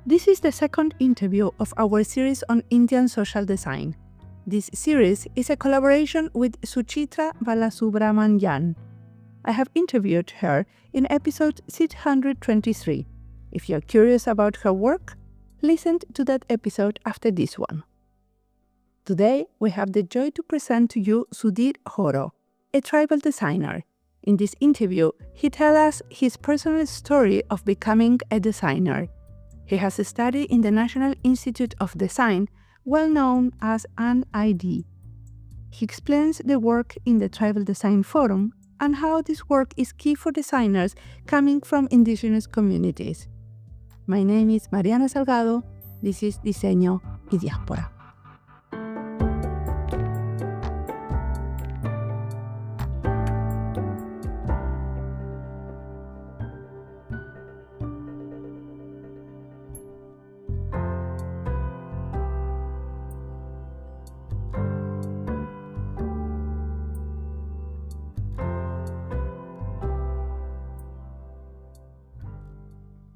This is the second interview of our series on Indian social design. This series is a collaboration with Suchitra Balasubrahmanyan. I have interviewed her in episode 623. If you're curious about her work, listen to that episode after this one. Today, we have the joy to present to you Sudhir Horo, a tribal designer. In this interview, he tells us his personal story of becoming a designer. He has studied in the National Institute of Design, well known as one.ID. He explains the work in the Tribal Design Forum and how this work is key for designers coming from indigenous communities. My name is Mariana Salgado. This is Diseño y Diáspora.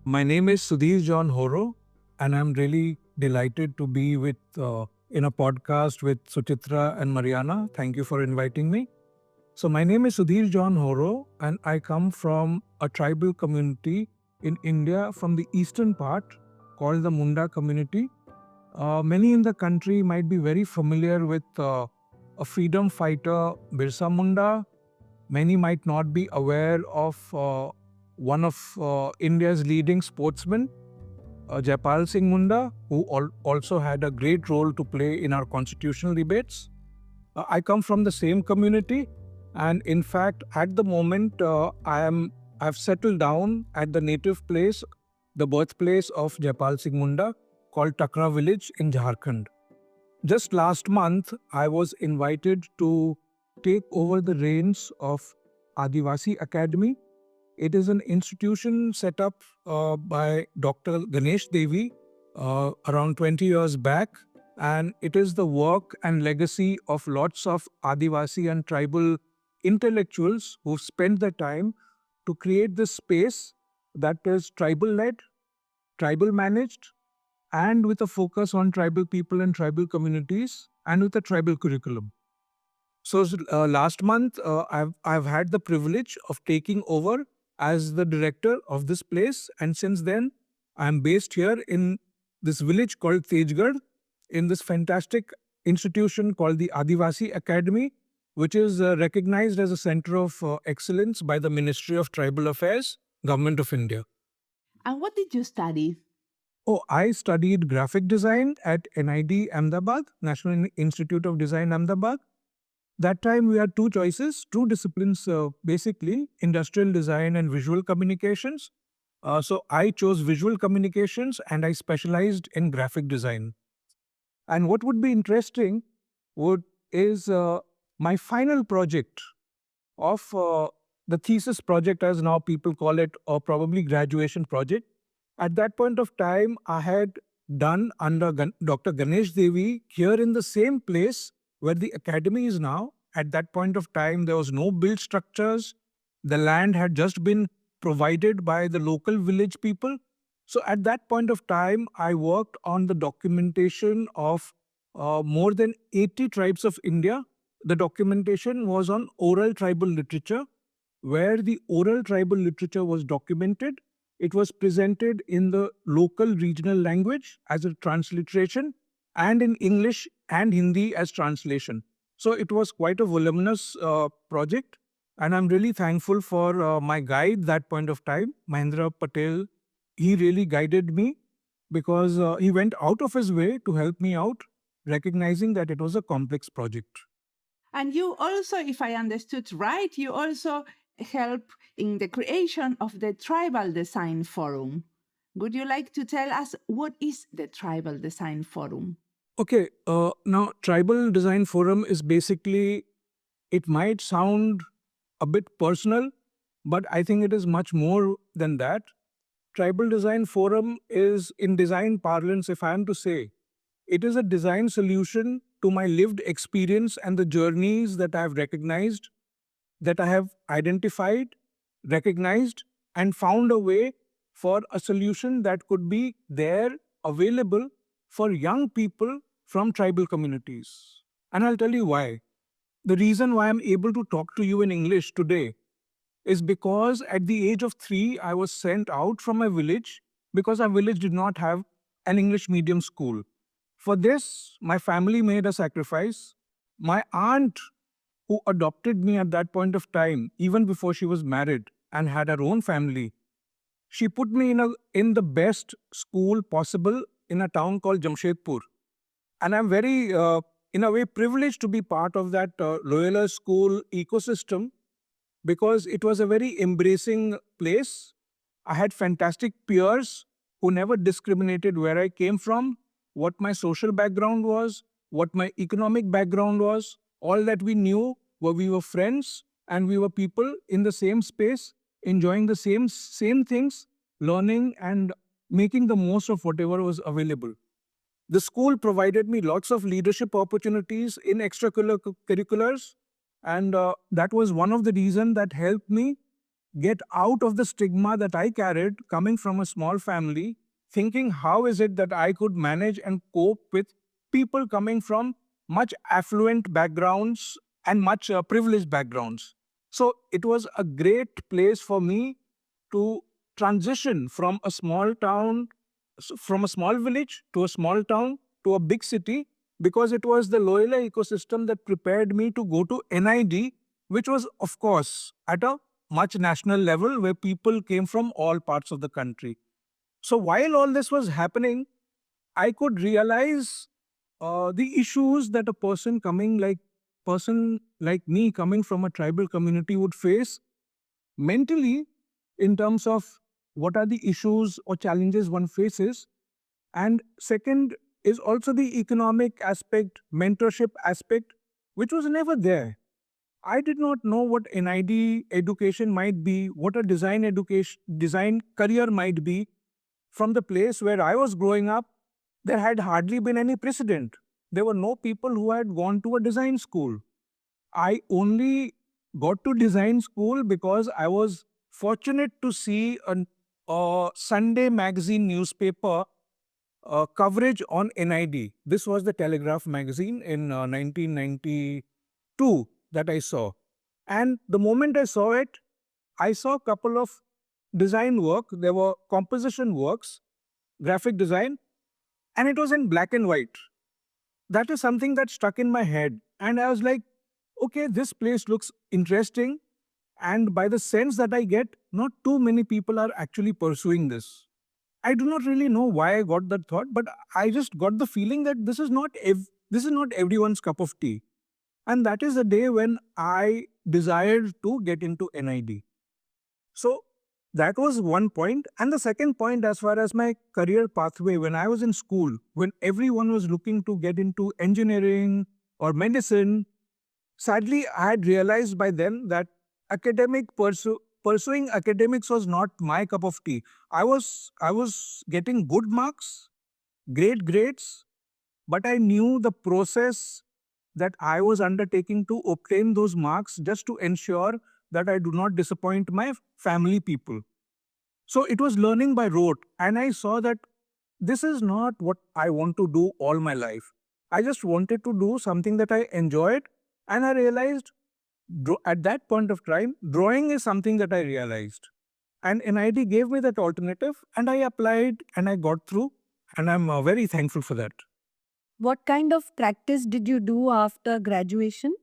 My name is Sudhir John Horo, and I'm really delighted to be in a podcast with Suchitra and Mariana. Thank you for inviting me. So my name is Sudhir John Horo, and I come from a tribal community in India from the eastern part called the Munda community. Many in the country might be very familiar with a freedom fighter, Birsa Munda. Many might not be aware of one of India's leading sportsmen, Jaipal Singh Munda, who also had a great role to play in our constitutional debates. I come from the same community, and in fact, at the moment, I've settled down at the native place, the birthplace of Jaipal Singh Munda, called Takra village in Jharkhand. Just last month, I was invited to take over the reins of Adivasi Academy. It is an institution set up by Dr. Ganesh Devi around 20 years back, and it is the work and legacy of lots of Adivasi and tribal intellectuals who spent their time to create this space that is tribal-led, tribal-managed, and with a focus on tribal people and tribal communities, and with a tribal curriculum. So last month, I've had the privilege of taking over as the director of this place, and since then I'm based here in this village called Tejgarh, in this fantastic institution called the Adivasi Academy, which is recognized as a center of excellence by the Ministry of Tribal Affairs, Government of India. And what did you study? Oh, I studied graphic design at NID Ahmedabad, National Institute of Design Ahmedabad. That time we had two choices, two disciplines, basically industrial design and visual communications. So I chose visual communications and I specialized in graphic design. And what would be interesting is my final project of the thesis project, as now people call it, or probably graduation project. At that point of time, I had done under Dr. Ganesh Devi here in the same place where the academy is now. At that point of time, there was no built structures. The land had just been provided by the local village people. So at that point of time, I worked on the documentation of more than 80 tribes of India. The documentation was on oral tribal literature, where the oral tribal literature was documented. It was presented in the local regional language as a transliteration, and in English and Hindi as translation. So it was quite a voluminous project, and I'm really thankful for my guide that point of time, Mahendra Patel. He really guided me because he went out of his way to help me out, recognizing that it was a complex project. And you also, if I understood right, you also help in the creation of the Tribal Design Forum. Would you like to tell us what is the Tribal Design Forum? Okay, now Tribal Design Forum is basically, it might sound a bit personal, but I think it is much more than that. Tribal Design Forum is, in design parlance, if I am to say, it is a design solution to my lived experience and the journeys that I have recognized, that I have identified, recognized, and found a way for a solution that could be there, available for young people from tribal communities. And I'll tell you why. The reason why I'm able to talk to you in English today is because at the age of 3, I was sent out from my village because our village did not have an English medium school. For this, my family made a sacrifice. My aunt, who adopted me at that point of time, even before she was married and had her own family, she put me in the best school possible in a town called Jamshedpur. And I'm very, in a way, privileged to be part of that Loyola school ecosystem because it was a very embracing place. I had fantastic peers who never discriminated where I came from, what my social background was, what my economic background was. All that we knew were we were friends and we were people in the same space, enjoying the same things, learning and making the most of whatever was available. The school provided me lots of leadership opportunities in extracurriculars, and that was one of the reasons that helped me get out of the stigma that I carried coming from a small family, thinking how is it that I could manage and cope with people coming from much affluent backgrounds and much privileged backgrounds. So it was a great place for me to transition from a small town, from a small village to a small town to a big city, because it was the Loyola ecosystem that prepared me to go to NID, which was, of course, at a much national level where people came from all parts of the country. So while all this was happening, I could realize the issues that a person like me coming from a tribal community would face mentally in terms of what are the issues or challenges one faces. And second is also the economic aspect, mentorship aspect, which was never there. I did not know what NID education might be, what a design career might be. From the place where I was growing up, there had hardly been any precedent. There were no people who had gone to a design school. I only got to design school because I was fortunate to see a Sunday magazine newspaper coverage on NID. This was the Telegraph magazine in 1992 that I saw. And the moment I saw it, I saw a couple of design work. There were composition works, graphic design, and it was in black and white. That is something that stuck in my head. And I was like, okay, this place looks interesting. And by the sense that I get, not too many people are actually pursuing this. I do not really know why I got that thought, but I just got the feeling that this is not everyone's cup of tea. And that is the day when I desired to get into NID. So that was one point. And the second point, as far as my career pathway, when I was in school, when everyone was looking to get into engineering or medicine, sadly, I had realized by then that pursuing academics was not my cup of tea. I was getting good marks, great grades, but I knew the process that I was undertaking to obtain those marks just to ensure that I do not disappoint my family people. So it was learning by rote, and I saw that this is not what I want to do all my life. I just wanted to do something that I enjoyed, and I realized at that point of time, drawing is something that I realized. And NID gave me that alternative, and I applied and I got through, and I'm very thankful for that. What kind of practice did you do after graduation?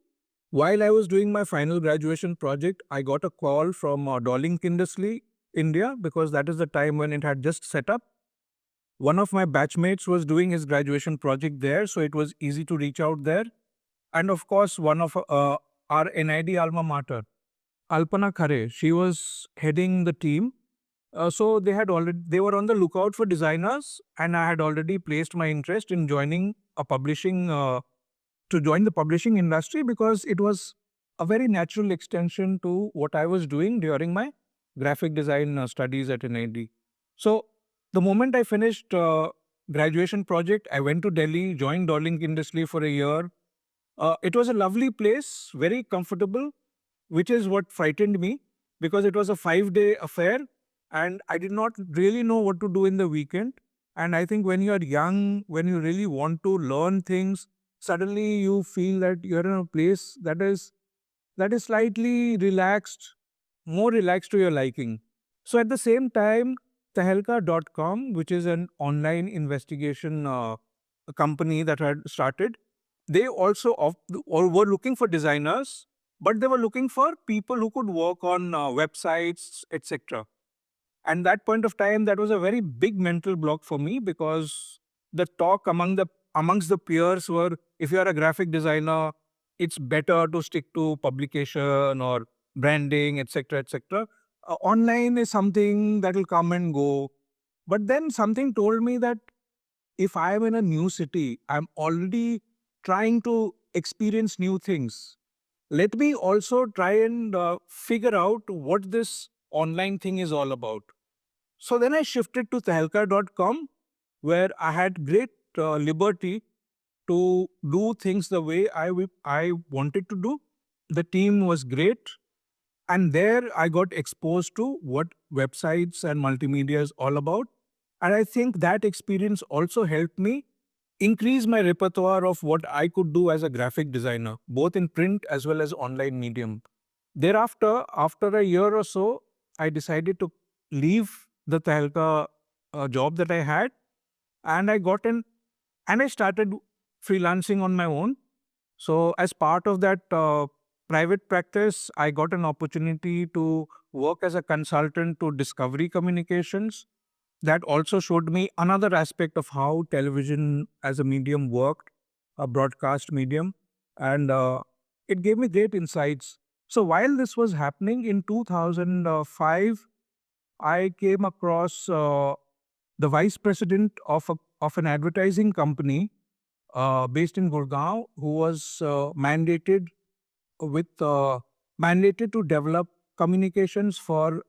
While I was doing my final graduation project, I got a call from Darling Kindersley, India, because that is the time when it had just set up. One of my batchmates was doing his graduation project there, so it was easy to reach out there. And of course, one of our NID alma mater, Alpana Khare, she was heading the team. So they were on the lookout for designers, and I had already placed my interest in joining to join the publishing industry because it was a very natural extension to what I was doing during my graphic design studies at NID. So the moment I finished graduation project, I went to Delhi, joined Darling Industry for a year. It was a lovely place, very comfortable, which is what frightened me because it was a 5-day affair. and I did not really know what to do in the weekend. And I think when you are young, when you really want to learn things, suddenly you feel that you're in a place that is slightly relaxed, more relaxed to your liking. So at the same time, Tehelka.com, which is an online investigation company that I had started, they also or were looking for designers, but they were looking for people who could work on websites, etc. And that point of time, that was a very big mental block for me, because the talk amongst the peers were, if you are a graphic designer, it's better to stick to publication or branding, etc., etc. Online is something that will come and go. But then something told me that if I am in a new city, I'm already trying to experience new things. Let me also try and figure out what this online thing is all about. So then I shifted to Tehelka.com, where I had great liberty to do things the way I wanted to do. The team was great. And there I got exposed to what websites and multimedia is all about. And I think that experience also helped me increase my repertoire of what I could do as a graphic designer, both in print as well as online medium. Thereafter, after a year or so, I decided to leave the Tehelka job that I had, and I started freelancing on my own. So as part of that private practice, I got an opportunity to work as a consultant to Discovery Communications. That also showed me another aspect of how television as a medium worked, a broadcast medium, and it gave me great insights. So while this was happening in 2005, I came across the vice president of an advertising company based in Gurgaon, who was with mandated to develop communications for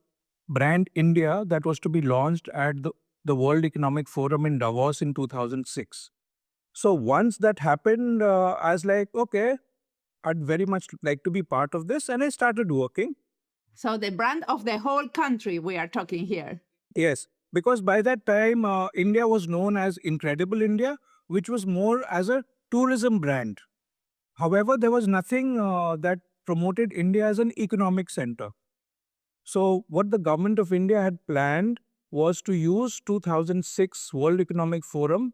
brand India that was to be launched at the World Economic Forum in Davos in 2006. So once that happened, I was like, okay, I'd very much like to be part of this, and I started working. So the brand of the whole country we are talking here. Yes, because by that time, India was known as Incredible India, which was more as a tourism brand. However, there was nothing that promoted India as an economic center. So what the government of India had planned was to use 2006 World Economic Forum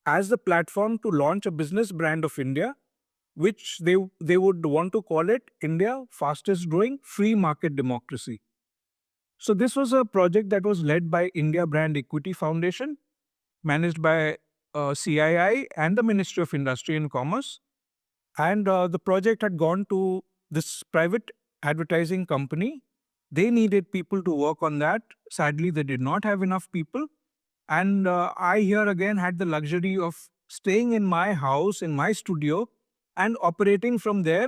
as the platform to launch a business brand of India, which they would want to call it India fastest growing free market democracy. So this was a project that was led by India Brand Equity Foundation, managed by CII and the Ministry of Industry and Commerce. And the project had gone to this private advertising company. They needed people to work on that. Sadly, they did not have enough people. And I here again had the luxury of staying in my house, in my studio, and operating from there,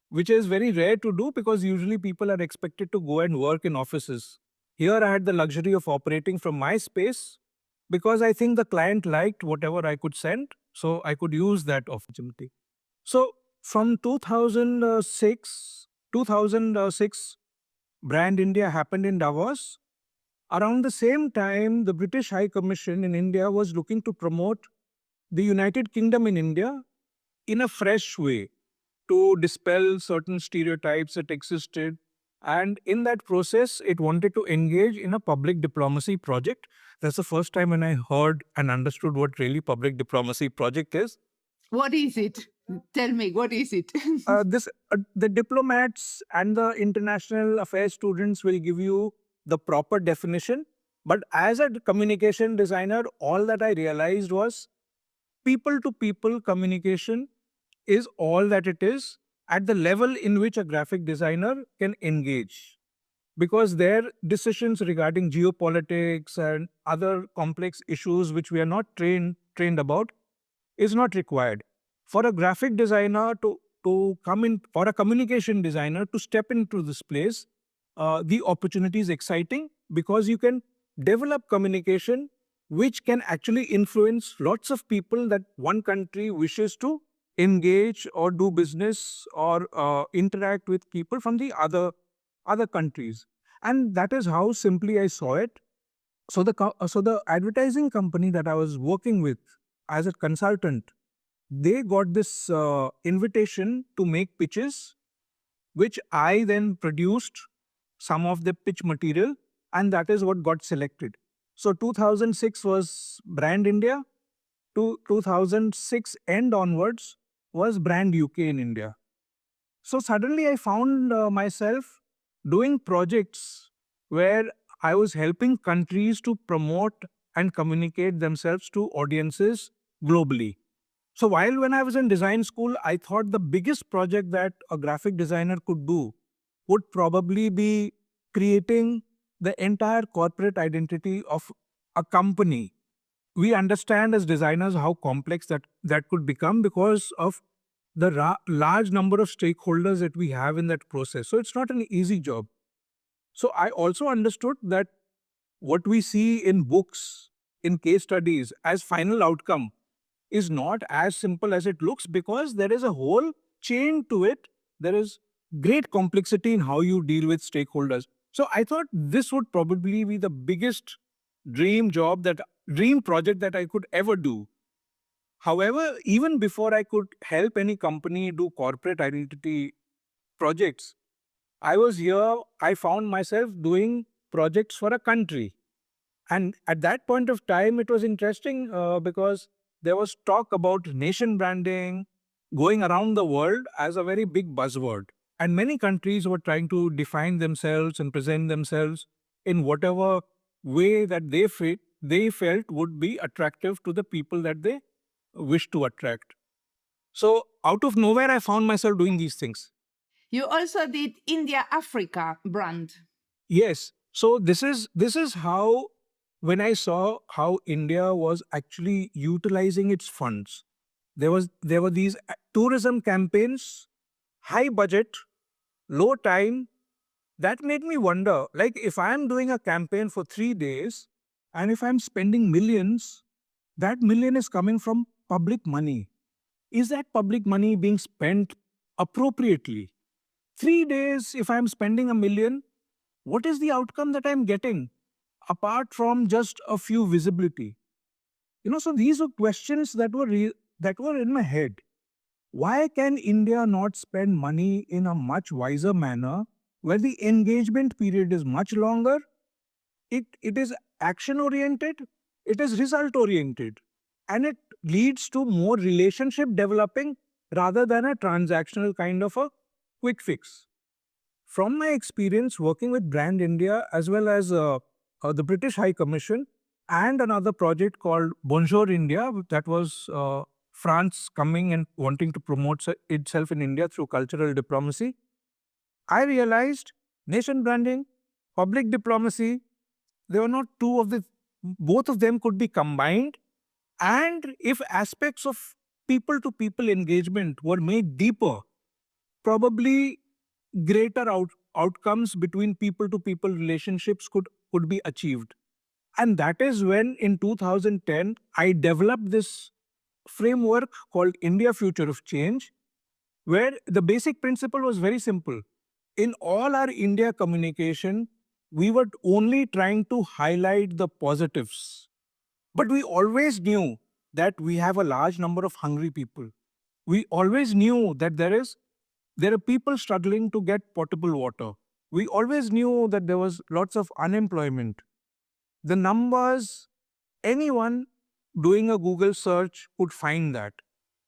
which is very rare to do because usually people are expected to go and work in offices. Here I had the luxury of operating from my space because I think the client liked whatever I could send, so I could use that opportunity. So from 2006, Brand India happened in Davos. Around the same time, the British High Commission in India was looking to promote the United Kingdom in India in a fresh way to dispel certain stereotypes that existed. And in that process, it wanted to engage in a public diplomacy project. That's the first time when I heard and understood what really public diplomacy project is. What is it? Tell me, what is it? The diplomats and the international affairs students will give you the proper definition. But as a communication designer, all that I realized was people to people communication is all that it is at the level in which a graphic designer can engage. Because their decisions regarding geopolitics and other complex issues which we are not trained about is not required. For a graphic designer to come in, for a communication designer to step into this place, the opportunity is exciting because you can develop communication which can actually influence lots of people that one country wishes to engage or do business or interact with people from the other countries. And that is how simply I saw it. So the advertising company that I was working with as a consultant, they got this invitation to make pitches, which I then produced some of the pitch material, and that is what got selected. So 2006 was Brand India, to 2006 end onwards was Brand UK in India. So suddenly I found myself doing projects where I was helping countries to promote and communicate themselves to audiences globally. So while when I was in design school, I thought the biggest project that a graphic designer could do would probably be creating the entire corporate identity of a company. We understand as designers how complex that could become because of the large number of stakeholders that we have in that process. So it's not an easy job. So I also understood that what we see in books, in case studies as final outcome is not as simple as it looks, because there is a whole chain to it. There is great complexity in how you deal with stakeholders. So I thought this would probably be the biggest dream project that I could ever do. However, even before I could help any company do corporate identity projects, I found myself doing projects for a country. And at that point of time, it was interesting because there was talk about nation branding going around the world as a very big buzzword. And many countries were trying to define themselves and present themselves in whatever way that they felt would be attractive to the people that they wish to attract. So out of nowhere, I found myself doing these things. You also did India Africa brand. Yes. So this is how, when I saw how India was actually utilizing its funds, there were these tourism campaigns, high budget, low time. That made me wonder, like, if I'm doing a campaign for 3 days and if I'm spending millions, that million is coming from public money. Is that public money being spent appropriately? 3 days, if I'm spending a million, what is the outcome that I'm getting apart from just a few visibility? So these were questions that were in my head. Why can India not spend money in a much wiser manner where the engagement period is much longer? It is action oriented, it is result oriented, and it leads to more relationship developing rather than a transactional kind of a quick fix. From my experience working with Brand India as well as the British High Commission and another project called Bonjour India, that was France coming and wanting to promote itself in India through cultural diplomacy, I realized nation branding, public diplomacy, they were not both of them could be combined. And if aspects of people to people engagement were made deeper, probably greater outcomes between people to people relationships could be achieved. And that is when in 2010, I developed this framework called India Future of Change, where the basic principle was very simple. In all our India communication, we were only trying to highlight the positives. But we always knew that we have a large number of hungry people. We always knew that there are people struggling to get potable water. We always knew that there was lots of unemployment. The numbers, anyone doing a Google search could find that.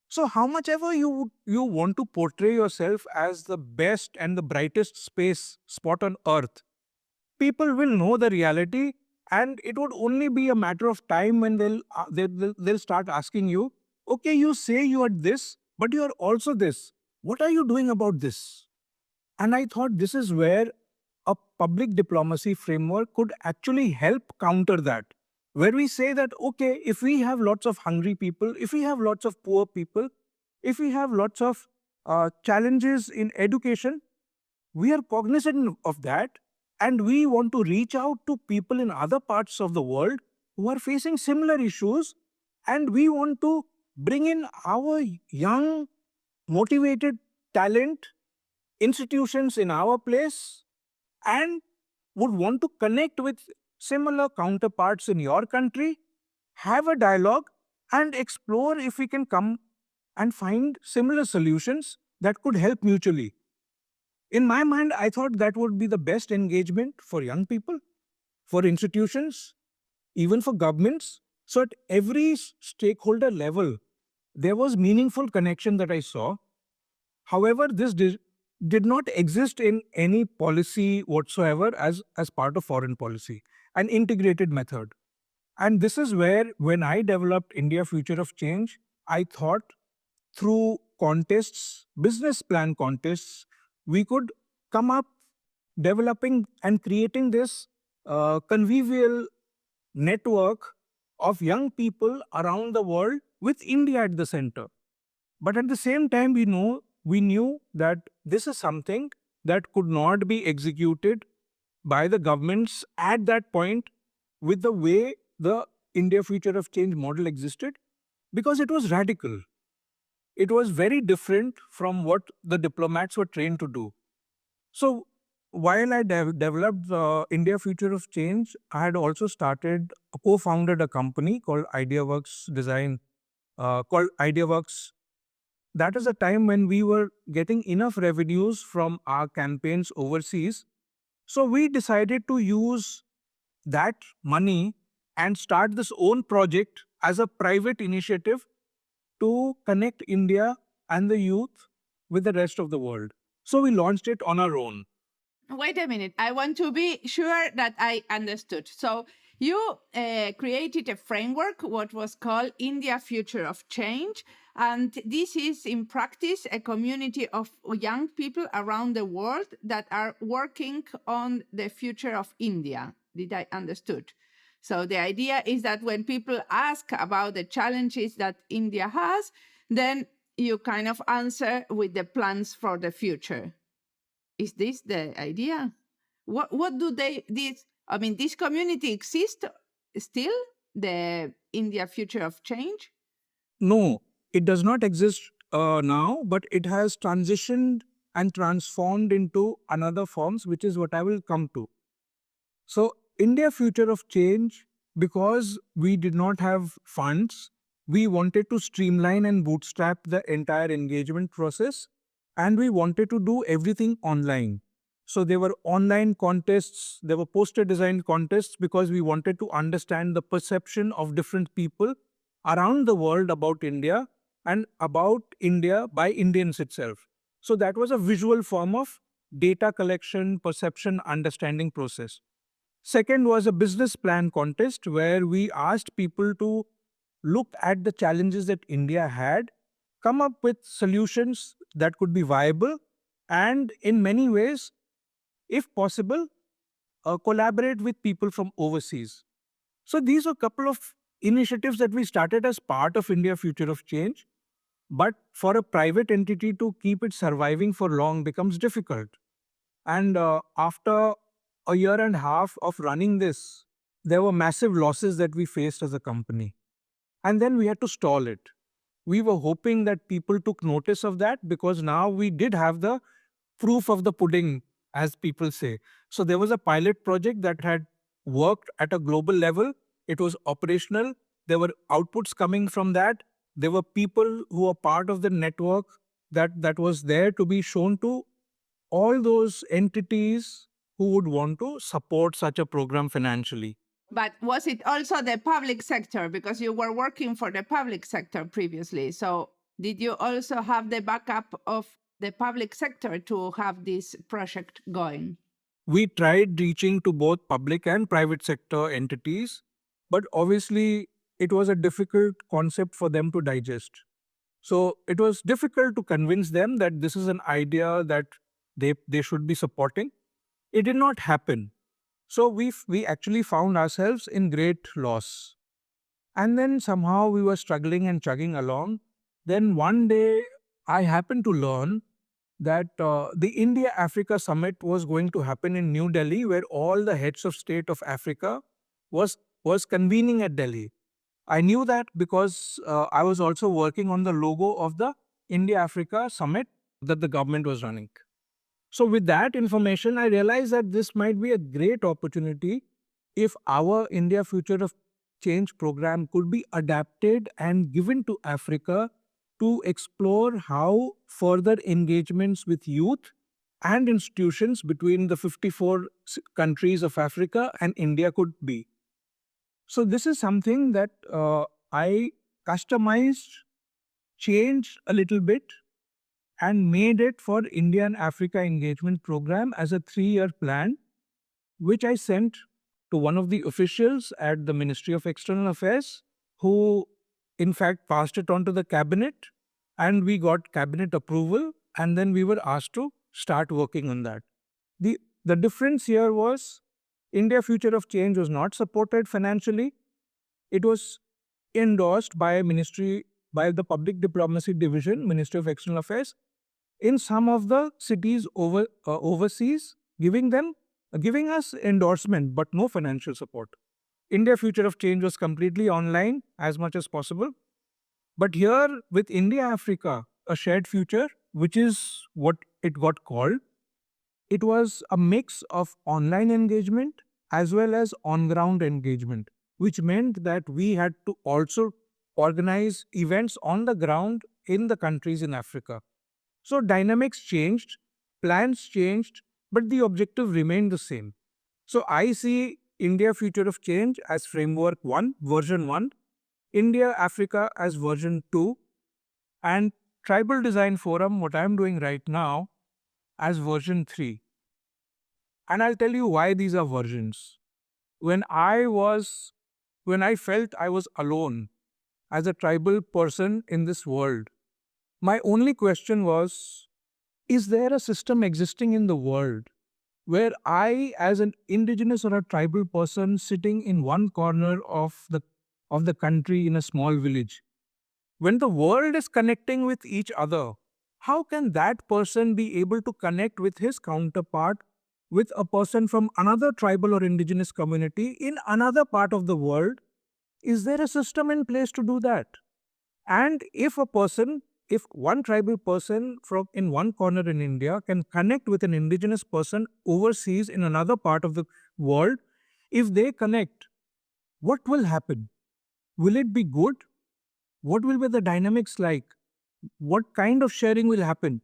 So how much ever you want to portray yourself as the best and the brightest space spot on earth, people will know the reality, and it would only be a matter of time when they'll start asking you, okay, you say you are this, but you are also this. What are you doing about this? And I thought this is where a public diplomacy framework could actually help counter that, where we say that, okay, if we have lots of hungry people, if we have lots of poor people, if we have lots of challenges in education, we are cognizant of that, and we want to reach out to people in other parts of the world who are facing similar issues, and we want to bring in our young, motivated talent, institutions in our place, and would want to connect with similar counterparts in your country, have a dialogue, and explore if we can come and find similar solutions that could help mutually. In my mind, I thought that would be the best engagement for young people, for institutions, even for governments. So at every stakeholder level, there was meaningful connection that I saw. However, this did not exist in any policy whatsoever as part of foreign policy, an integrated method. And this is where, when I developed India Future of Change, I thought through contests, business plan contests, we could come up developing and creating this convivial network of young people around the world with India at the center. But at the same time, we knew that this is something that could not be executed by the governments at that point with the way the India Future of Change model existed, because it was radical. It was very different from what the diplomats were trained to do. So while I developed the India Future of Change, I had also co-founded a company called IdeaWorks Design, called IdeaWorks. That is a time when we were getting enough revenues from our campaigns overseas. So we decided to use that money and start this own project as a private initiative to connect India and the youth with the rest of the world. So we launched it on our own. Wait a minute. I want to be sure that I understood. So you created a framework, what was called India Future of Change. And this is in practice a community of young people around the world that are working on the future of India. Did I understood? So the idea is that when people ask about the challenges that India has, then you kind of answer with the plans for the future. Is this the idea? What do this community exists still, the India Future of Change? No, it does not exist now, but it has transitioned and transformed into another forms, which is what I will come to. So India Future of Change, because we did not have funds, we wanted to streamline and bootstrap the entire engagement process, and we wanted to do everything online. So there were online contests, there were poster design contests, because we wanted to understand the perception of different people around the world about India and about India by Indians itself. So that was a visual form of data collection, perception, understanding process. Second was a business plan contest where we asked people to look at the challenges that India had, come up with solutions that could be viable, and in many ways, if possible, collaborate with people from overseas. So these are a couple of initiatives that we started as part of India Future of Change, but for a private entity to keep it surviving for long becomes difficult. And after a year and a half of running this, there were massive losses that we faced as a company. And then we had to stall it. We were hoping that people took notice of that, because now we did have the proof of the pudding, as people say. So there was a pilot project that had worked at a global level. It was operational. There were outputs coming from that. There were people who were part of the network that was there to be shown to all those entities who would want to support such a program financially. But was it also the public sector? Because you were working for the public sector previously. So did you also have the backup of the public sector to have this project going? We tried reaching to both public and private sector entities, but obviously it was a difficult concept for them to digest. So it was difficult to convince them that this is an idea that they should be supporting. It did not happen. So we actually found ourselves in great loss. And then somehow we were struggling and chugging along. Then one day I happened to learn that the India-Africa Summit was going to happen in New Delhi, where all the heads of state of Africa was convening at Delhi. I knew that because I was also working on the logo of the India-Africa Summit that the government was running. So with that information, I realized that this might be a great opportunity if our India Future of Change program could be adapted and given to Africa to explore how further engagements with youth and institutions between the 54 countries of Africa and India could be. So this is something that I customized, changed a little bit, and made it for India and Africa engagement program as a 3-year plan, which I sent to one of the officials at the Ministry of External Affairs, who in fact passed it on to the cabinet, and we got cabinet approval, and then we were asked to start working on that. The difference here was India Future of Change was not supported financially. It was endorsed by the Public Diplomacy Division, Ministry of External Affairs, in some of the cities overseas, giving us endorsement but no financial support. India Future of Change was completely online as much as possible. But here with India Africa, a shared future, which is what it got called, it was a mix of online engagement as well as on-ground engagement, which meant that we had to also organize events on the ground in the countries in Africa. So dynamics changed, plans changed, but the objective remained the same. So I see India Future of Change as Framework 1, version 1, India Africa as version 2, and Tribal Design Forum, what I'm doing right now, as version 3. And I'll tell you why these are versions. When I felt I was alone as a tribal person in this world, my only question was, is there a system existing in the world where I, as an indigenous or a tribal person sitting in one corner of the country in a small village, when the world is connecting with each other, how can that person be able to connect with his counterpart, with a person from another tribal or indigenous community in another part of the world? Is there a system in place to do that? And if one tribal person from in one corner in India can connect with an indigenous person overseas in another part of the world, if they connect, what will happen? Will it be good? What will be the dynamics like? What kind of sharing will happen?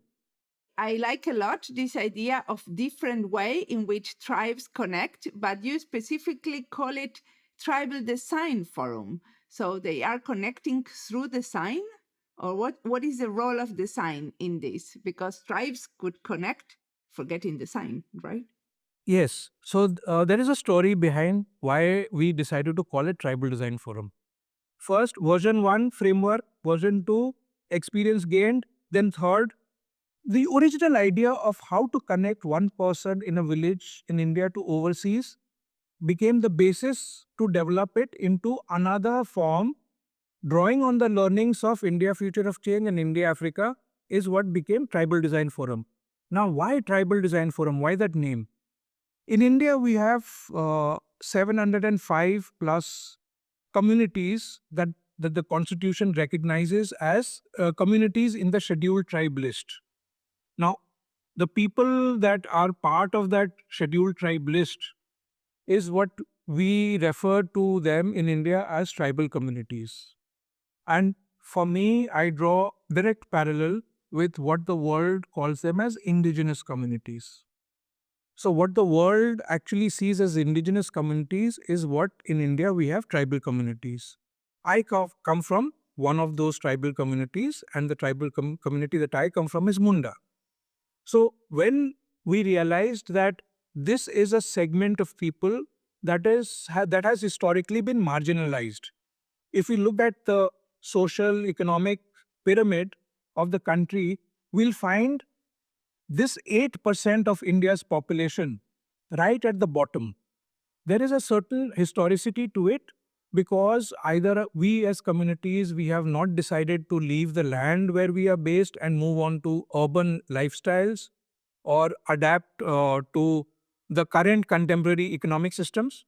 I like a lot this idea of different way in which tribes connect, but you specifically call it Tribal Design Forum. So they are connecting through design? Or what is the role of design in this? Because tribes could connect, forgetting design, right? Yes. So there is a story behind why we decided to call it Tribal Design Forum. First, version 1, framework, version 2, experience gained, then third, the original idea of how to connect one person in a village in India to overseas became the basis to develop it into another form. Drawing on the learnings of India Future of Change and India Africa is what became Tribal Design Forum. Now, why Tribal Design Forum? Why that name? In India, we have 705 plus communities that the Constitution recognizes as communities in the scheduled tribe list. Now, the people that are part of that scheduled tribe list is what we refer to them in India as tribal communities. And for me, I draw direct parallel with what the world calls them as indigenous communities. So what the world actually sees as indigenous communities is what in India we have tribal communities. I come from one of those tribal communities, and the tribal community that I come from is Munda. So when we realized that this is a segment of people that has historically been marginalized. If we look at the social economic pyramid of the country, we'll find this 8% of India's population right at the bottom. There is a certain historicity to it because either we as communities, we have not decided to leave the land where we are based and move on to urban lifestyles or adapt to the current contemporary economic systems.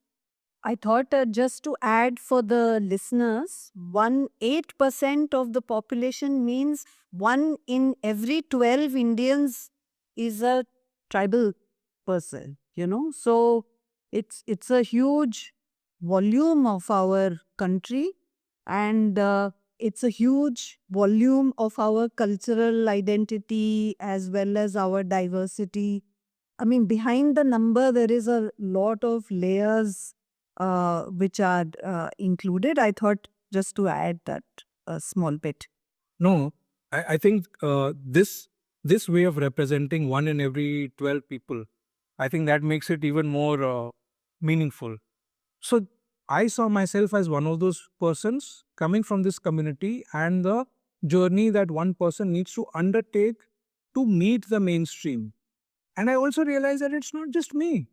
I thought just to add for the listeners, 8% of the population means 1 in every 12 Indians is a tribal person, So it's a huge volume of our country, and it's a huge volume of our cultural identity as well as our diversity. I mean, behind the number, there is a lot of layers which are included. I thought just to add that small bit. No, I think this way of representing 1 in every 12 people, I think that makes it even more meaningful. So I saw myself as one of those persons coming from this community and the journey that one person needs to undertake to meet the mainstream. And I also realized that it's not just me.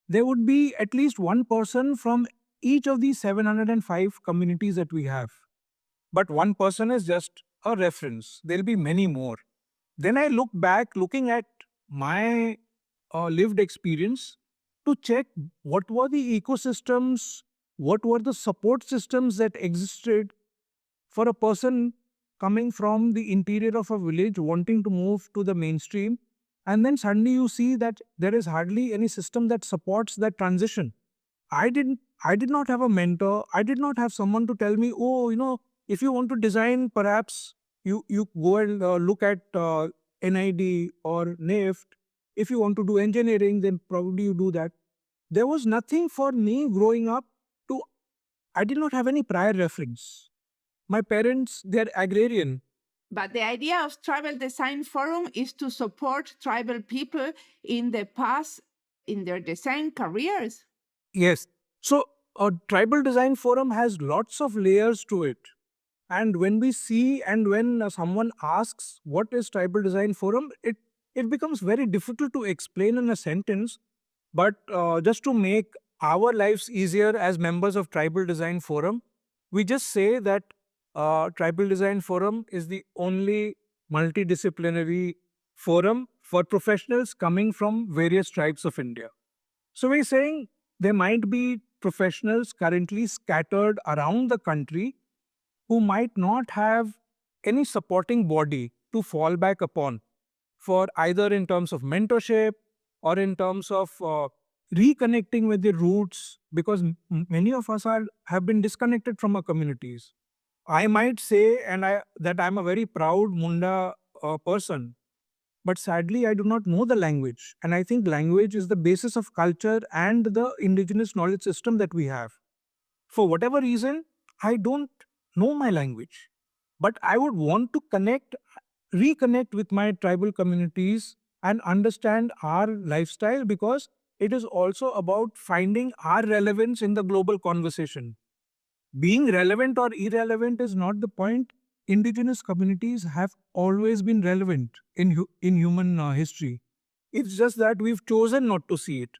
There would be at least one person from each of these 705 communities that we have. But one person is just a reference. There'll be many more. Then I look back, looking at my lived experience, to check what were the ecosystems, what were the support systems that existed for a person coming from the interior of a village wanting to move to the mainstream. And then suddenly you see that there is hardly any system that supports that transition. I did not have a mentor. I did not have someone to tell me, oh, if you want to design, perhaps you go and look at NID or NIFT. If you want to do engineering, then probably you do that. There was nothing for me growing up I did not have any prior reference. My parents, they're agrarian. But the idea of Tribal Design Forum is to support tribal people in the path in their design careers. Yes. So a Tribal Design Forum has lots of layers to it. And when we see and when someone asks what is Tribal Design Forum, it becomes very difficult to explain in a sentence. But just to make our lives easier as members of Tribal Design Forum, we just say that Tribal Design Forum is the only multidisciplinary forum for professionals coming from various tribes of India. So we're saying there might be professionals currently scattered around the country who might not have any supporting body to fall back upon for either in terms of mentorship or in terms of reconnecting with the roots, because many of us have been disconnected from our communities. I might say that I'm a very proud Munda person, but sadly I do not know the language. And I think language is the basis of culture and the indigenous knowledge system that we have. For whatever reason, I don't know my language, but I would want to reconnect with my tribal communities and understand our lifestyle, because it is also about finding our relevance in the global conversation. Being relevant or irrelevant is not the point. Indigenous communities have always been relevant in human history. It's just that we've chosen not to see it.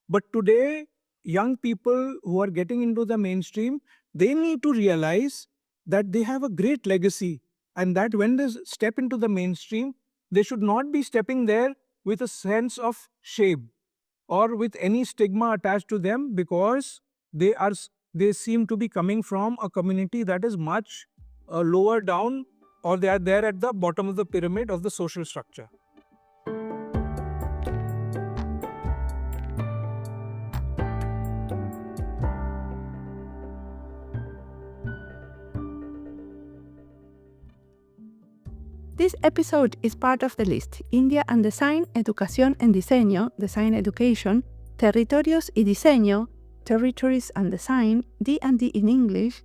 But today, young people who are getting into the mainstream, they need to realize that they have a great legacy, and that when they step into the mainstream, they should not be stepping there with a sense of shame or with any stigma attached to them, because they seem to be coming from a community that is much lower down, or they are there at the bottom of the pyramid of the social structure. This episode is part of the list India and Design, Educación and Diseño, Design Education, Territorios y Diseño, Territories and Design, D&D in English,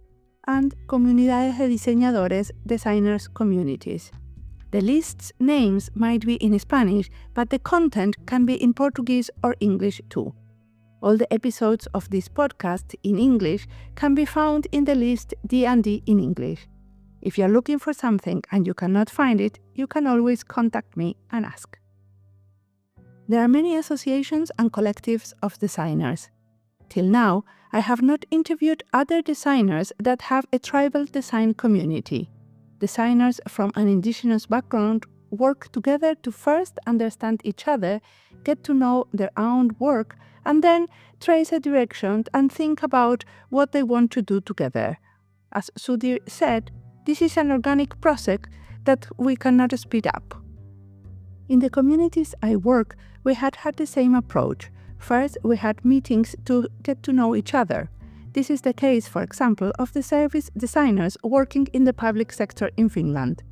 and Comunidades de Diseñadores, Designers Communities. The list's names might be in Spanish, but the content can be in Portuguese or English too. All the episodes of this podcast in English can be found in the list D&D in English. If you're looking for something and you cannot find it, you can always contact me and ask. There are many associations and collectives of designers. Till now, I have not interviewed other designers that have a tribal design community. Designers from an indigenous background work together to first understand each other, get to know their own work, and then trace a direction and think about what they want to do together. As Sudhir said, this is an organic process that we cannot speed up. In the communities I work, we had the same approach. First, we had meetings to get to know each other. This is the case, for example, of the service designers working in the public sector in Finland.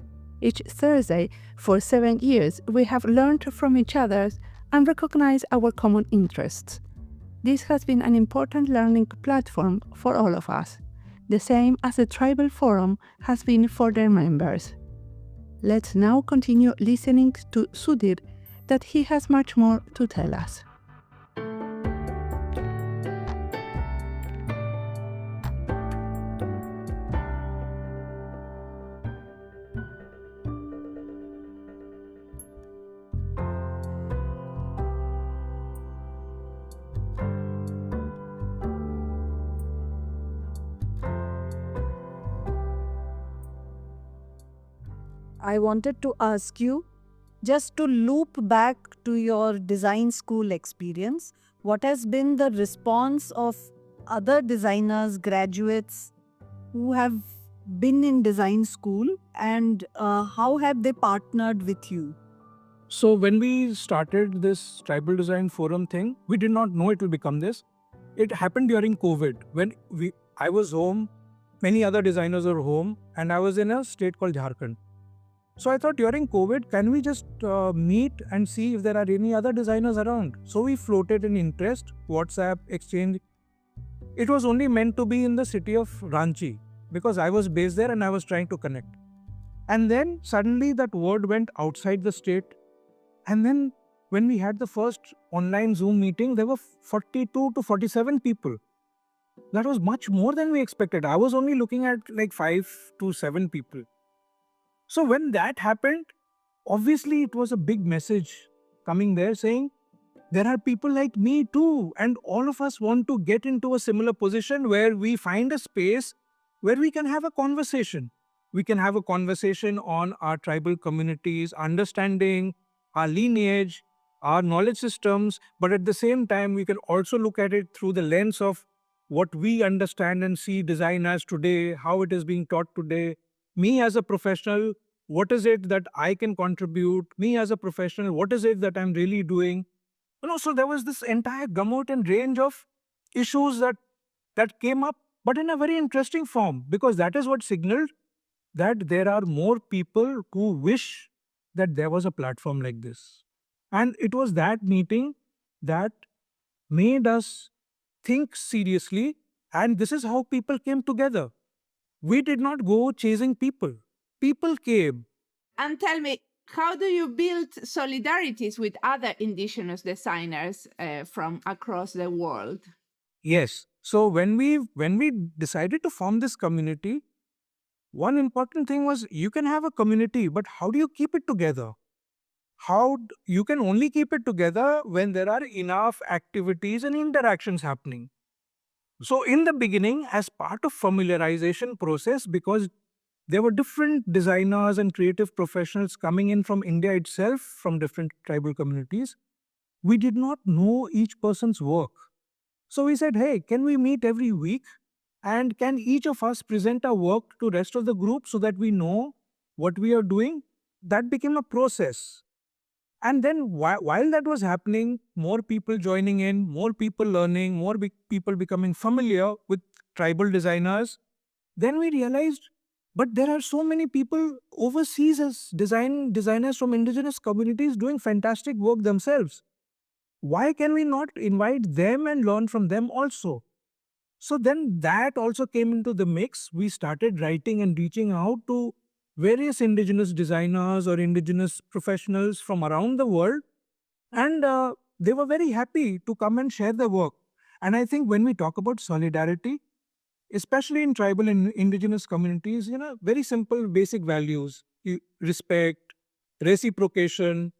Each Thursday, for 7 years, we have learned from each other and recognized our common interests. This has been an important learning platform for all of us, the same as the Tribal Forum has been for their members. Let's now continue listening to Sudhir, that he has much more to tell us. I wanted to ask you, just to loop back to your design school experience, what has been the response of other designers, graduates who have been in design school, and how have they partnered with you? So when we started this Tribal Design Forum thing, we did not know it will become this. It happened during COVID when I was home, many other designers were home, and I was in a state called Jharkhand. So I thought during COVID, can we just meet and see if there are any other designers around? So we floated an interest, WhatsApp exchange. It was only meant to be in the city of Ranchi because I was based there and I was trying to connect. And then suddenly that word went outside the state. And then when we had the first online Zoom meeting, there were 42 to 47 people. That was much more than we expected. I was only looking at like 5 to 7 people. So when that happened, obviously it was a big message coming there saying, there are people like me too, and all of us want to get into a similar position where we find a space where we can have a conversation. We can have a conversation on our tribal communities, understanding our lineage, our knowledge systems, but at the same time, we can also look at it through the lens of what we understand and see design as today, how it is being taught today. Me as a professional, what is it that I can contribute? Me as a professional, what is it that I'm really doing? So there was this entire gamut and range of issues that came up, but in a very interesting form, because that is what signaled that there are more people who wish that there was a platform like this. And it was that meeting that made us think seriously, and this is how people came together. We did not go chasing people. People came. And tell me, how do you build solidarities with other indigenous designers from across the world? Yes. So when we decided to form this community, one important thing was you can have a community, but how do you keep it together? You can only keep it together when there are enough activities and interactions happening. So in the beginning, as part of familiarization process, because there were different designers and creative professionals coming in from India itself, from different tribal communities, we did not know each person's work. So we said, hey, can we meet every week? And can each of us present our work to the rest of the group so that we know what we are doing? That became a process. And then while that was happening, more people joining in, more people learning, more people becoming familiar with tribal designers, then we realized, but there are so many people overseas as designers from indigenous communities doing fantastic work themselves. Why can we not invite them and learn from them also? So then that also came into the mix. We started writing and reaching out to various indigenous designers or indigenous professionals from around the world. And they were very happy to come and share their work. And I think when we talk about solidarity, especially in tribal and indigenous communities, very simple, basic values, respect, reciprocation.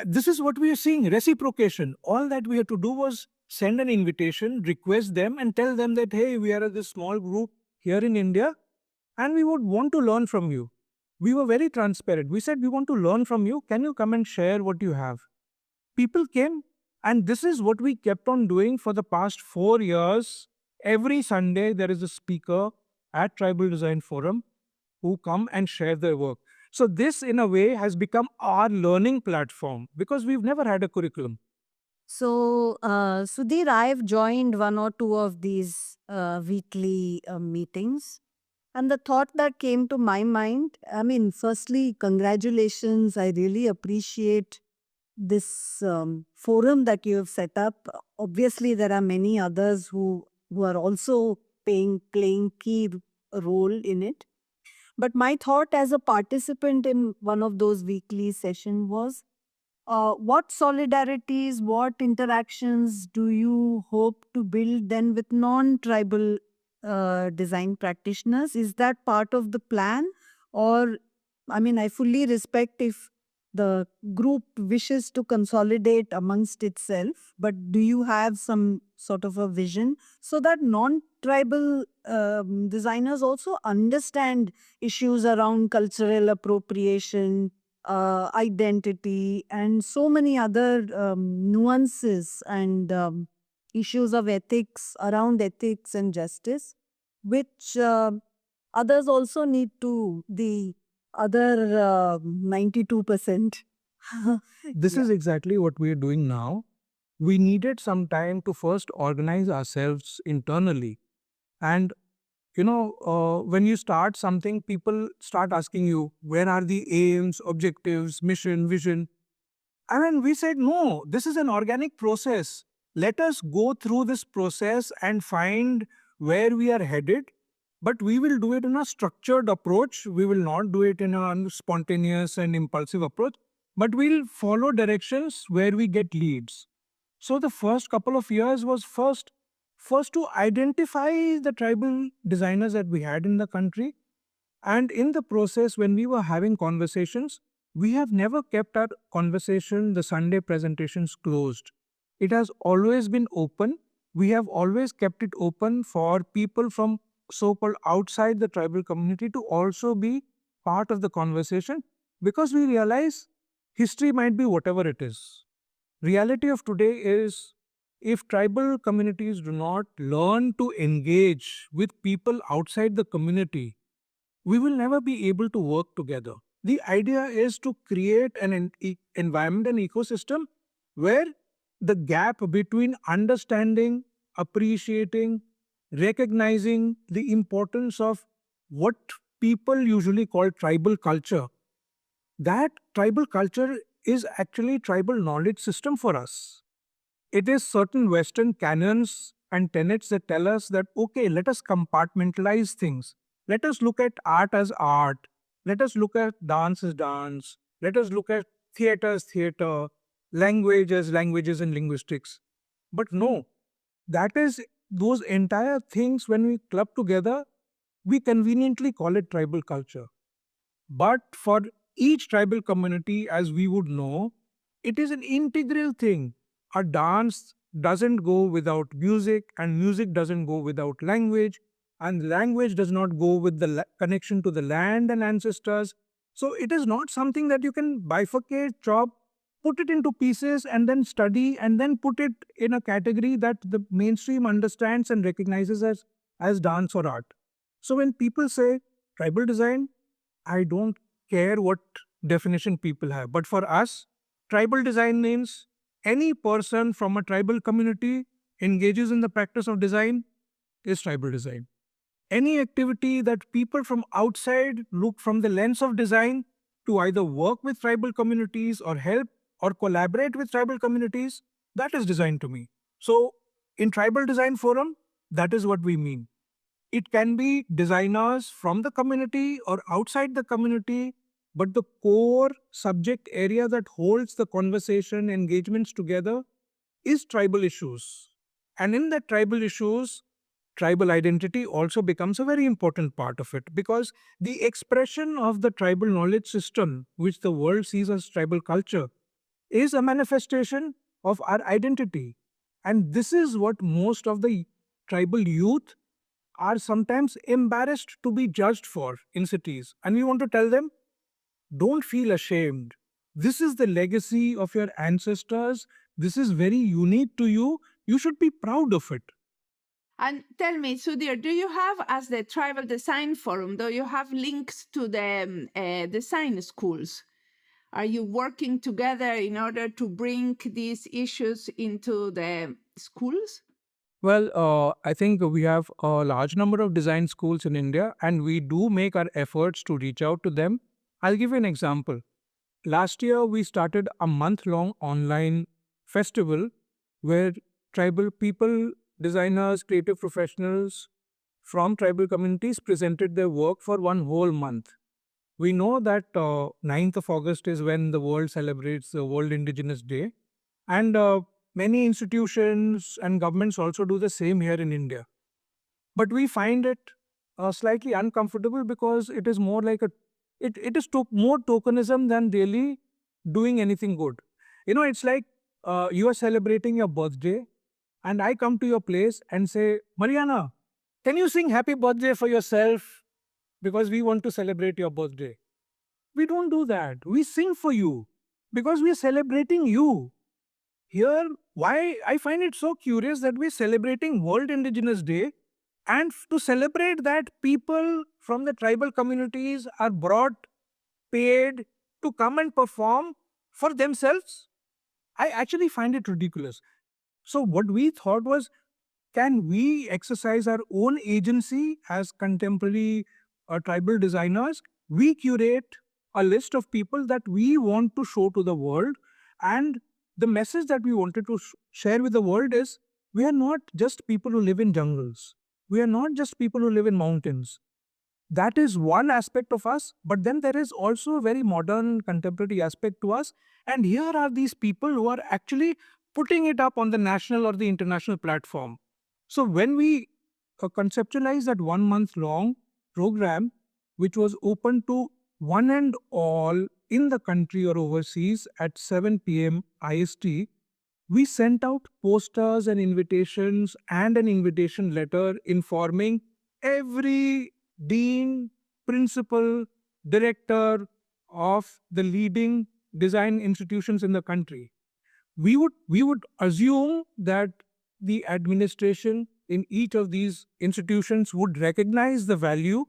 This is what we are seeing, reciprocation. All that we had to do was send an invitation, request them and tell them that, hey, we are this small group here in India and we would want to learn from you. We were very transparent. We said, we want to learn from you. Can you come and share what you have? People came, and this is what we kept on doing for the past 4 years. Every Sunday, there is a speaker at Tribal Design Forum who come and share their work. So this, in a way, has become our learning platform because we've never had a curriculum. So, Sudhir, I've joined one or two of these weekly meetings. And the thought that came to my mind, I mean, firstly, congratulations. I really appreciate this forum that you have set up. Obviously, there are many others who are also playing key role in it. But my thought as a participant in one of those weekly sessions was, what solidarities, what interactions do you hope to build then with non-tribal design practitioners? Is that part of the plan? Or, I mean, I fully respect if the group wishes to consolidate amongst itself, but do you have some sort of a vision so that non-tribal designers also understand issues around cultural appropriation, identity, and so many other nuances and issues of ethics, around ethics and justice, which others also need to, the other 92%. This Yeah. is exactly what we are doing now. We needed some time to first organize ourselves internally. And, when you start something, people start asking you, where are the aims, objectives, mission, vision? I mean, we said, no, this is an organic process. Let us go through this process and find where we are headed. But we will do it in a structured approach. We will not do it in a spontaneous and impulsive approach, but we'll follow directions where we get leads. So the first couple of years was first to identify the tribal designers that we had in the country. And in the process, when we were having conversations, we have never kept our conversation, the Sunday presentations, closed. It has always been open. We have always kept it open for people from so-called outside the tribal community to also be part of the conversation, because we realize history might be whatever it is. Reality of today is, if tribal communities do not learn to engage with people outside the community, we will never be able to work together. The idea is to create an environment and ecosystem where the gap between understanding, appreciating, recognizing the importance of what people usually call tribal culture, that tribal culture is actually tribal knowledge system for us. It is certain Western canons and tenets that tell us that, okay, let us compartmentalize things. Let us look at art as art. Let us look at dance as dance. Let us look at theater as theater, language as languages and linguistics. But no, that is those entire things, when we club together, we conveniently call it tribal culture. But for each tribal community, as we would know, it is an integral thing. A dance doesn't go without music, and music doesn't go without language, and language does not go with the connection to the land and ancestors. So it is not something that you can bifurcate, chop, put it into pieces, and then study, and then put it in a category that the mainstream understands and recognizes as dance or art. So when people say tribal design, I don't care what definition people have. But for us, tribal design means any person from a tribal community engages in the practice of design is tribal design. Any activity that people from outside look from the lens of design to either work with tribal communities or help or collaborate with tribal communities, that is design to me. So in Tribal Design Forum, that is what we mean. It can be designers from the community or outside the community, but the core subject area that holds the conversation, engagements together is tribal issues. And in that tribal issues, tribal identity also becomes a very important part of it, because the expression of the tribal knowledge system, which the world sees as tribal culture, is a manifestation of our identity. And this is what most of the tribal youth are sometimes embarrassed to be judged for in cities. And we want to tell them, don't feel ashamed. This is the legacy of your ancestors. This is very unique to you. You should be proud of it. And tell me, Sudhir, do you have, as the Tribal Design Forum, do you have links to the design schools? Are you working together in order to bring these issues into the schools? Well, I think we have a large number of design schools in India, and we do make our efforts to reach out to them. I'll give you an example. Last year, we started a month-long online festival where tribal people, designers, creative professionals from tribal communities presented their work for one whole month. We know that 9th of August is when the world celebrates the World Indigenous Day, and many institutions and governments also do the same here in India. But we find it slightly uncomfortable because it is more like more tokenism than really doing anything good. It's like you are celebrating your birthday, and I come to your place and say, Mariana, can you sing happy birthday for yourself because we want to celebrate your birthday? We don't do that. We sing for you because we are celebrating you. Here, why I find it so curious that we're celebrating World Indigenous Day, and to celebrate that, people from the tribal communities are brought, paid to come and perform for themselves. I actually find it ridiculous. So what we thought was, can we exercise our own agency as contemporary tribal designers? We curate a list of people that we want to show to the world, and the message that we wanted to share with the world is, we are not just people who live in jungles. We are not just people who live in mountains. That is one aspect of us, but then there is also a very modern contemporary aspect to us. And here are these people who are actually putting it up on the national or the international platform. So when we conceptualized that 1 month long program, which was open to one and all in the country or overseas at 7 p.m. IST, we sent out posters and invitations and an invitation letter informing every dean, principal, director of the leading design institutions in the country. We would assume that the administration in each of these institutions would recognize the value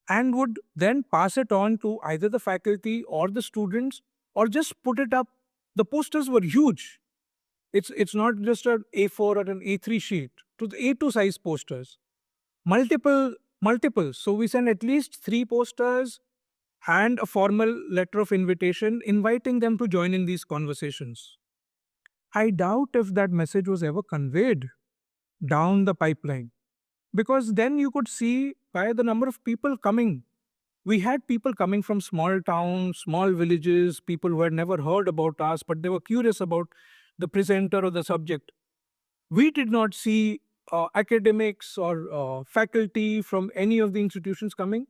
and would then pass it on to either the faculty or the students, or just put it up. The posters were huge. It's not just an A4 or an A3 sheet, to the A2 size posters. Multiple. So we sent at least 3 posters and a formal letter of invitation inviting them to join in these conversations. I doubt if that message was ever conveyed down the pipeline, because then you could see by the number of people coming. We had people coming from small towns, small villages, people who had never heard about us, but they were curious about the presenter or the subject. We did not see academics or faculty from any of the institutions coming.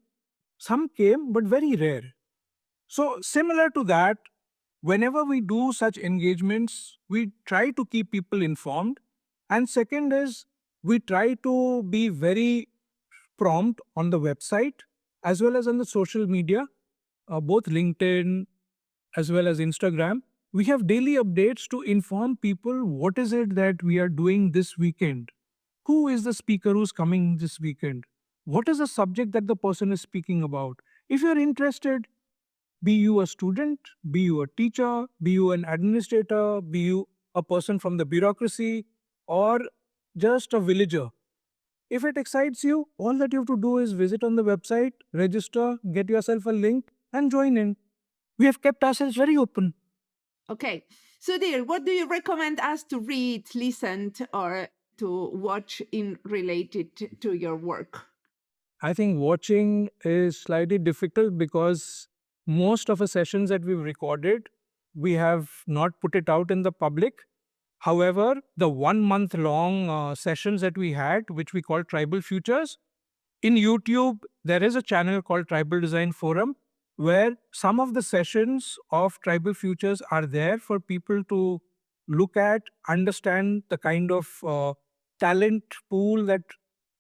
Some came, but very rare. So similar to that, whenever we do such engagements, we try to keep people informed. And second is, we try to be very prompt on the website as well as on the social media, both LinkedIn as well as Instagram. We have daily updates to inform people what is it that we are doing this weekend. Who is the speaker who's coming this weekend? What is the subject that the person is speaking about? If you're interested, be you a student, be you a teacher, be you an administrator, be you a person from the bureaucracy, or just a villager. If it excites you, all that you have to do is visit on the website, register, get yourself a link, and join in. We have kept ourselves very open. Okay. Sudhir, what do you recommend us to read, listen, or to watch in related to your work? I think watching is slightly difficult because most of the sessions that we've recorded, we have not put it out in the public. However, the 1 month long sessions that we had, which we call Tribal Futures, in YouTube, there is a channel called Tribal Design Forum, where some of the sessions of Tribal Futures are there for people to look at, understand the kind of talent pool that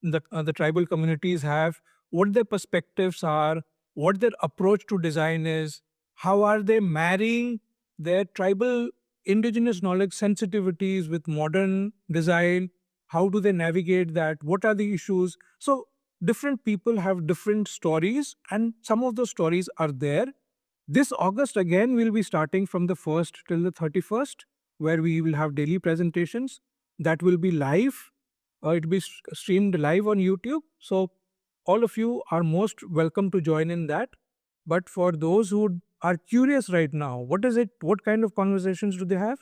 the tribal communities have, what their perspectives are, what their approach to design is, how are they marrying their tribal indigenous knowledge sensitivities with modern design, How do they navigate that? What are the issues? So different people have different stories, and some of those stories are there. This August again, we'll be starting from the 1st till the 31st, where we will have daily presentations that will be live. It will be streamed live on YouTube. So all of you are most welcome to join in that. But for those who are curious right now, what is it? What kind of conversations do they have?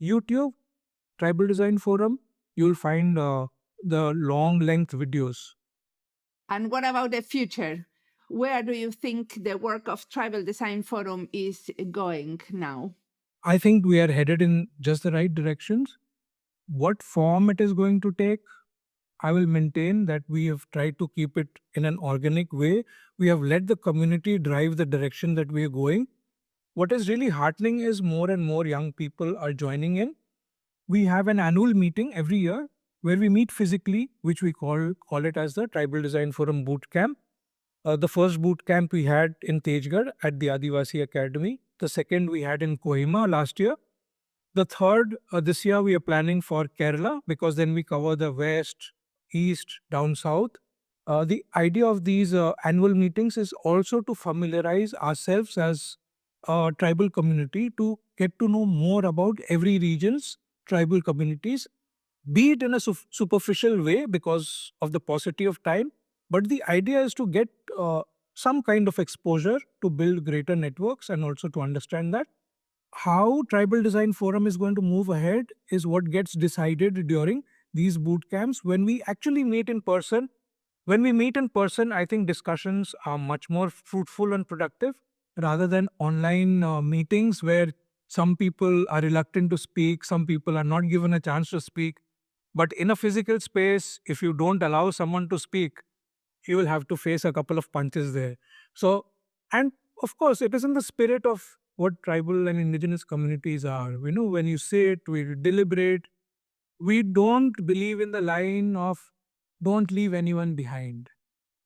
YouTube, Tribal Design Forum, you'll find the long length videos. And what about the future? Where do you think the work of Tribal Design Forum is going now? I think we are headed in just the right directions. What form it is going to take, I will maintain that we have tried to keep it in an organic way. We have let the community drive the direction that we are going. What is really heartening is more and more young people are joining in. We have an annual meeting every year where we meet physically, which we call it as the Tribal Design Forum Boot Camp. The first boot camp we had in Tejgarh at the Adivasi Academy. The second we had in Kohima last year. The third, this year we are planning for Kerala, because then we cover the west, east, down south. The idea of these annual meetings is also to familiarize ourselves as a tribal community, to get to know more about every region's tribal communities, be it in a superficial way because of the paucity of time. But the idea is to get some kind of exposure to build greater networks and also to understand that. How Tribal Design Forum is going to move ahead is what gets decided during these boot camps when we actually meet in person. When we meet in person, I think discussions are much more fruitful and productive rather than online meetings where some people are reluctant to speak, some people are not given a chance to speak. But in a physical space, if you don't allow someone to speak, you will have to face a couple of punches there. So, and of course, it is in the spirit of what tribal and indigenous communities are. When you sit, we deliberate. We don't believe in the line of don't leave anyone behind.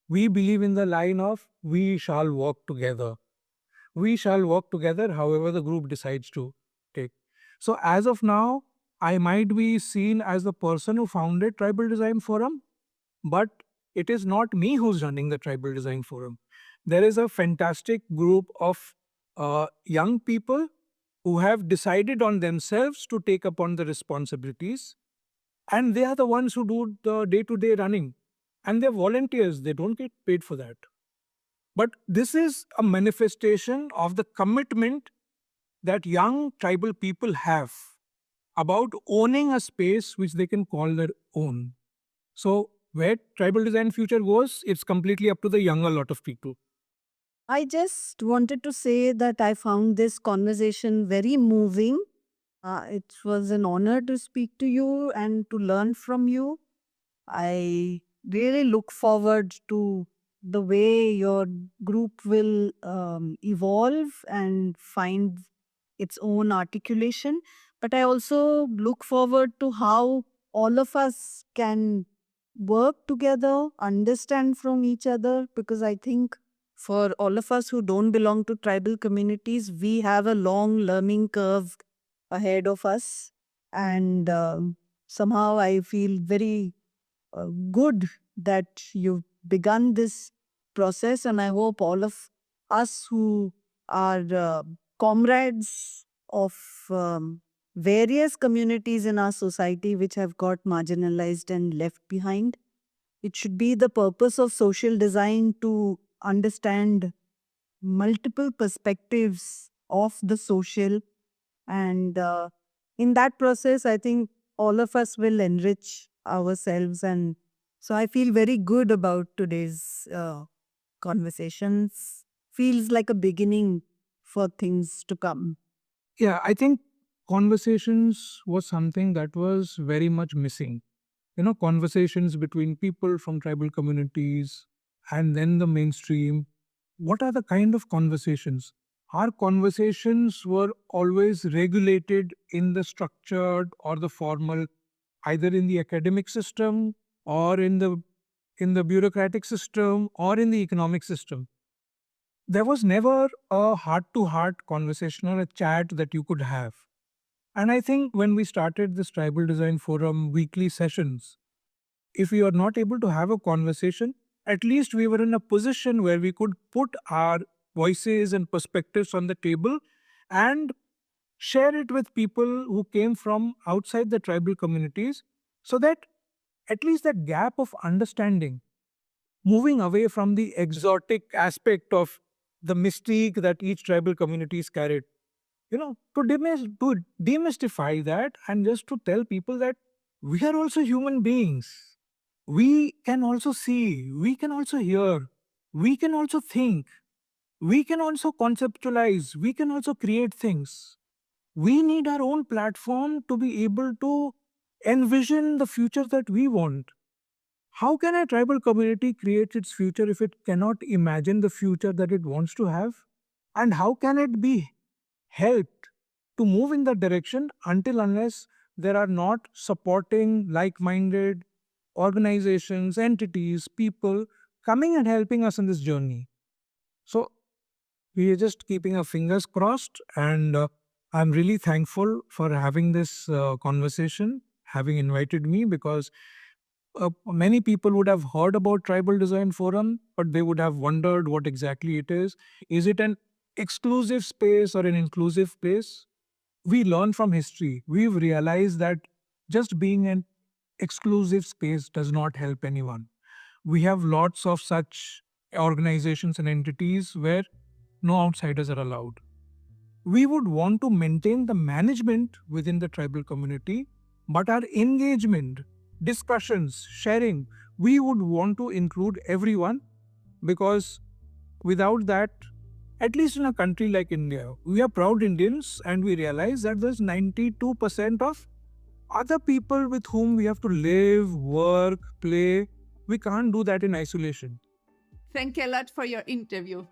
We believe in the line of we shall walk together. We shall walk together however the group decides to take. So as of now, I might be seen as the person who founded Tribal Design Forum, but it is not me who's running the Tribal Design Forum. There is a fantastic group of young people who have decided on themselves to take upon the responsibilities, and they are the ones who do the day-to-day running. And they're volunteers, they don't get paid for that. But this is a manifestation of the commitment that young tribal people have about owning a space which they can call their own. So where tribal design future goes, it's completely up to the younger lot of people. I just wanted to say that I found this conversation very moving. It was an honor to speak to you and to learn from you. I really look forward to the way your group will evolve and find its own articulation. But I also look forward to how all of us can work together, understand from each other, because I think for all of us who don't belong to tribal communities, we have a long learning curve ahead of us. And somehow I feel very good that you've begun this process. And I hope all of us who are comrades of various communities in our society which have got marginalized and left behind, it should be the purpose of social design to understand multiple perspectives of the social. And in that process, I think all of us will enrich ourselves. And so I feel very good about today's conversations. Feels like a beginning for things to come. Yeah, I think conversations was something that was very much missing. Conversations between people from tribal communities and then the mainstream. What are the kind of conversations? Our conversations were always regulated in the structured or the formal, either in the academic system or in the bureaucratic system or in the economic system. There was never a heart-to-heart conversation or a chat that you could have. And I think when we started this Tribal Design Forum weekly sessions, if we are not able to have a conversation, at least we were in a position where we could put our voices and perspectives on the table and share it with people who came from outside the tribal communities, so that at least that gap of understanding, moving away from the exotic aspect of the mystique that each tribal community is carried, to demystify that and just to tell people that we are also human beings. We can also see, we can also hear, we can also think, we can also conceptualize, we can also create things. We need our own platform to be able to envision the future that we want. How can a tribal community create its future if it cannot imagine the future that it wants to have? And how can it be helped to move in that direction unless there are not supporting like-minded organizations, entities, people coming and helping us in this journey? So we are just keeping our fingers crossed, and I'm really thankful for having this conversation, having invited me, because many people would have heard about Tribal Design Forum, but they would have wondered what exactly it is. Is it an exclusive space or an inclusive place? We learn from history. We've realized that just being an exclusive space does not help anyone. We have lots of such organizations and entities where no outsiders are allowed. We would want to maintain the management within the tribal community, but our engagement, discussions, sharing, we would want to include everyone, because without that, at least in a country like India, we are proud Indians and we realize that there's 92% of other people with whom we have to live, work, play. We can't do that in isolation. Thank you a lot for your interview.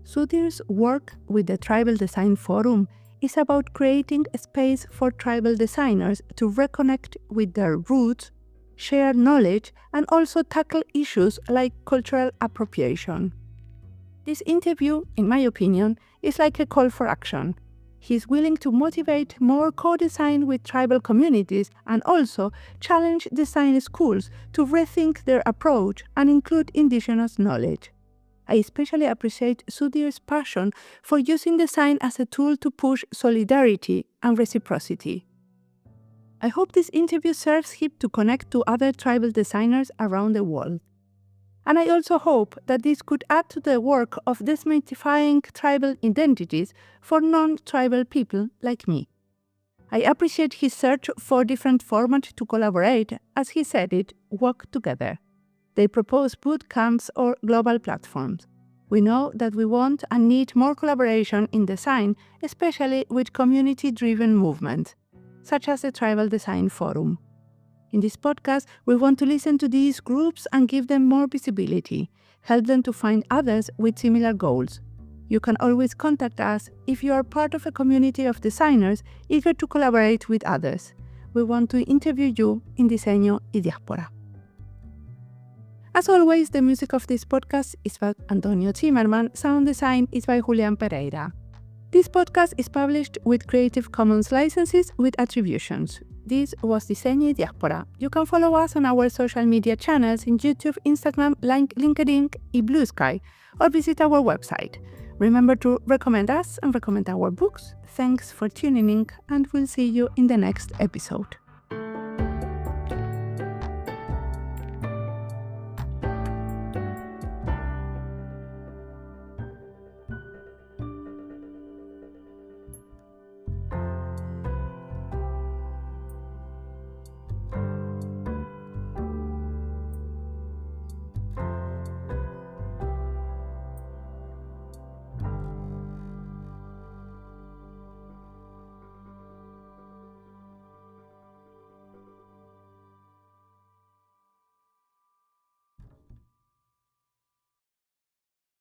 Sudhir's work with the Tribal Design Forum is about creating a space for tribal designers to reconnect with their roots, share knowledge, and also tackle issues like cultural appropriation. This interview, in my opinion, is like a call for action. He's willing to motivate more co-design with tribal communities and also challenge design schools to rethink their approach and include indigenous knowledge. I especially appreciate Sudhir's passion for using design as a tool to push solidarity and reciprocity. I hope this interview serves him to connect to other tribal designers around the world. And I also hope that this could add to the work of demystifying tribal identities for non-tribal people like me. I appreciate his search for different formats to collaborate, as he said it, work together. They propose boot camps or global platforms. We know that we want and need more collaboration in design, especially with community-driven movements, such as the Tribal Design Forum. In this podcast, we want to listen to these groups and give them more visibility, help them to find others with similar goals. You can always contact us if you are part of a community of designers eager to collaborate with others. We want to interview you in Diseño y Diáspora. As always, the music of this podcast is by Antonio Zimmerman, sound design is by Julian Pereira. This podcast is published with Creative Commons licenses with attributions. This was Diseño y Diáspora. You can follow us on our social media channels in YouTube, Instagram, LinkedIn, and Blue Sky, or visit our website. Remember to recommend us and recommend our books. Thanks for tuning in, and we'll see you in the next episode.